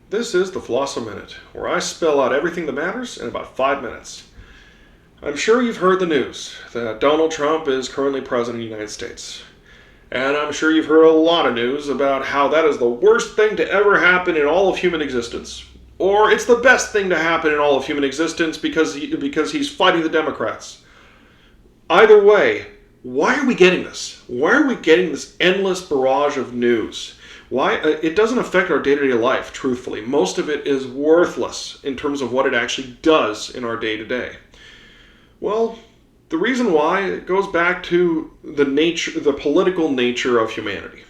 This is the Philosominute, where I spell out everything that matters in about 5 minutes. I'm sure you've heard the news that Donald Trump is currently president of the United States. And I'm sure you've heard a lot of news about how that is the worst thing to ever happen in all of human existence. Or it's the best thing to happen in all of human existence because he's fighting the Democrats. Either way, why are we getting this? Why are we getting this endless barrage of news? Why? It doesn't affect our day-to-day life, truthfully. Most of it is worthless in terms of what it actually does in our day-to-day. Well, the reason why, it goes back to the political nature of humanity.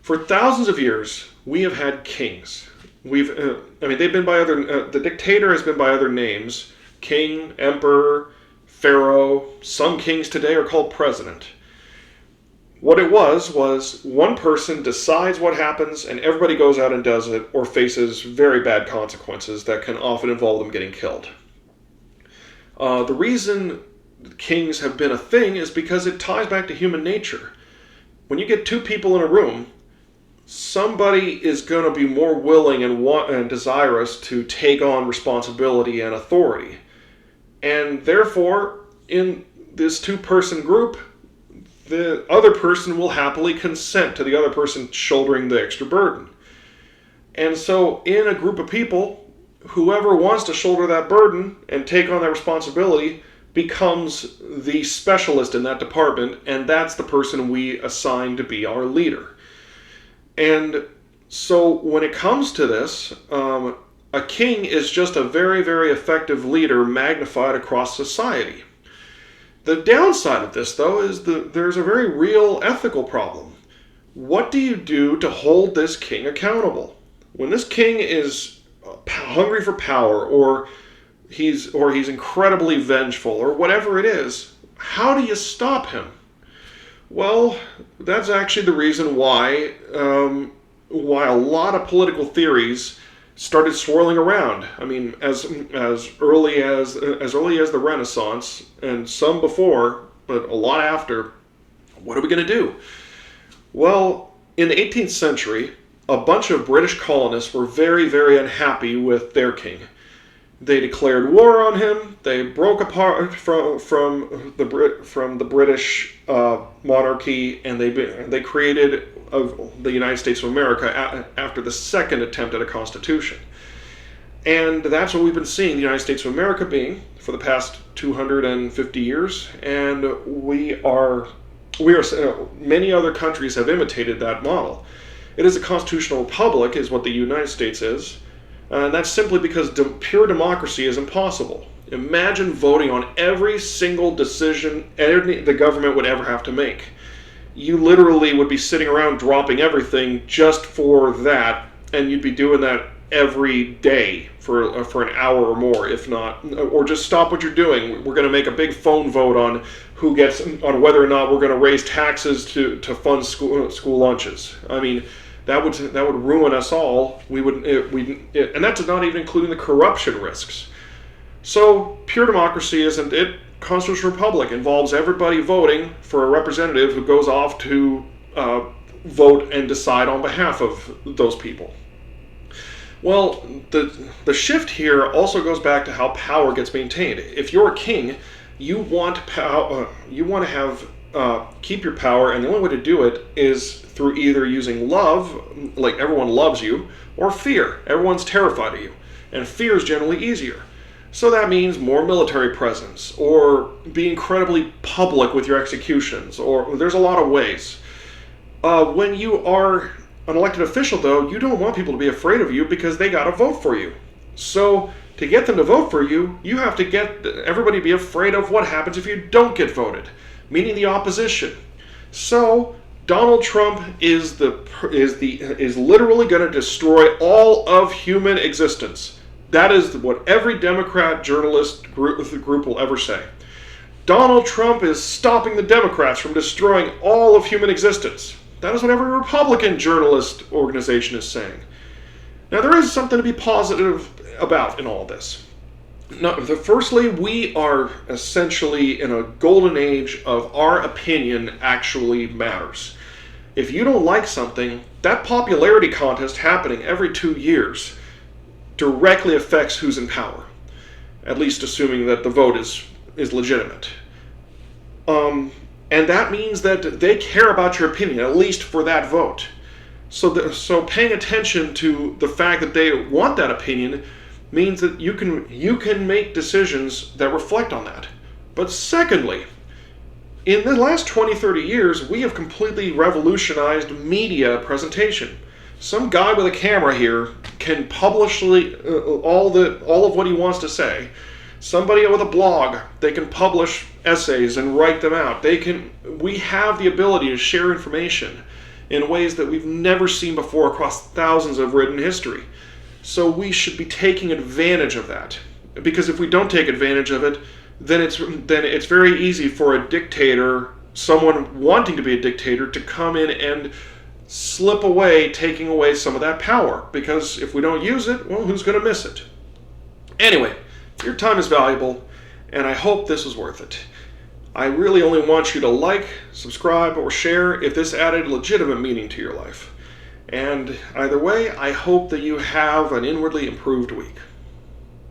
For thousands of years, we have had kings. They've been by other. The dictator has been by other names: king, emperor, pharaoh. Some kings today are called president. What it was one person decides what happens, and everybody goes out and does it, or faces very bad consequences that can often involve them getting killed. The reason kings have been a thing is because it ties back to human nature. When you get two people in a room, somebody is going to be more willing and desirous to take on responsibility and authority. And therefore, in this two-person group, the other person will happily consent to the other person shouldering the extra burden. And so in a group of people, whoever wants to shoulder that burden and take on that responsibility becomes the specialist in that department, and that's the person we assign to be our leader. And so when it comes to this, a king is just a very, very effective leader magnified across society. The downside of this, though, is there's a very real ethical problem. What do you do to hold this king accountable? When this king is hungry for power, or he's incredibly vengeful, or whatever it is, how do you stop him? Well, that's actually the reason why a lot of political theories started swirling around. I mean, as early as the Renaissance, and some before, but a lot after. What are we going to do? Well, in the 18th century, a bunch of British colonists were very, very unhappy with their king. They declared war on him. They broke apart from the British monarchy, and they created the United States of America after the second attempt at a constitution. And that's what we've been seeing the United States of America being for the past 250 years. And many other countries have imitated that model. It is a constitutional republic, is what the United States is. And that's simply because pure democracy is impossible. Imagine voting on every single decision the government would ever have to make. You literally would be sitting around dropping everything just for that, and you'd be doing that every day for an hour or more, if not, or just stop what you're doing. We're going to make a big phone vote on whether or not we're going to raise taxes to fund school lunches. I mean, that would ruin us all. And that's not even including the corruption risks. So pure democracy isn't it. Constitutional republic involves everybody voting for a representative who goes off to vote and decide on behalf of those people. Well, the shift here also goes back to how power gets maintained. If you're a king, you want power. You want to have keep your power, and the only way to do it is through either using love, like everyone loves you, or fear. Everyone's terrified of you, and fear is generally easier. So that means more military presence, or be incredibly public with your executions, or there's a lot of ways. When you are an elected official, though, you don't want people to be afraid of you because they got to vote for you. So to get them to vote for you, you have to get everybody to be afraid of what happens if you don't get voted, meaning the opposition. So Donald Trump is literally going to destroy all of human existence. That is what every Democrat journalist group will ever say. Donald Trump is stopping the Democrats from destroying all of human existence. That is what every Republican journalist organization is saying. Now, there is something to be positive about in all this. Now, firstly, we are essentially in a golden age of our opinion actually matters. If you don't like something, that popularity contest happening every 2 years directly affects who's in power, at least assuming that the vote is legitimate. And that means that they care about your opinion, at least for that vote. So paying attention to the fact that they want that opinion means that you can make decisions that reflect on that. But secondly, in the last 20, 30 years, we have completely revolutionized media presentation. Some guy with a camera here can publish all of what he wants to say. Somebody with a blog, they can publish essays and write them out. We have the ability to share information in ways that we've never seen before across thousands of written history. So we should be taking advantage of that. Because if we don't take advantage of it, then it's very easy for a dictator, someone wanting to be a dictator, to come in and slip away, taking away some of that power. Because if we don't use it, well, who's going to miss it? Anyway, your time is valuable, and I hope this was worth it. I really only want you to like, subscribe, or share if this added legitimate meaning to your life. And either way, I hope that you have an inwardly improved week.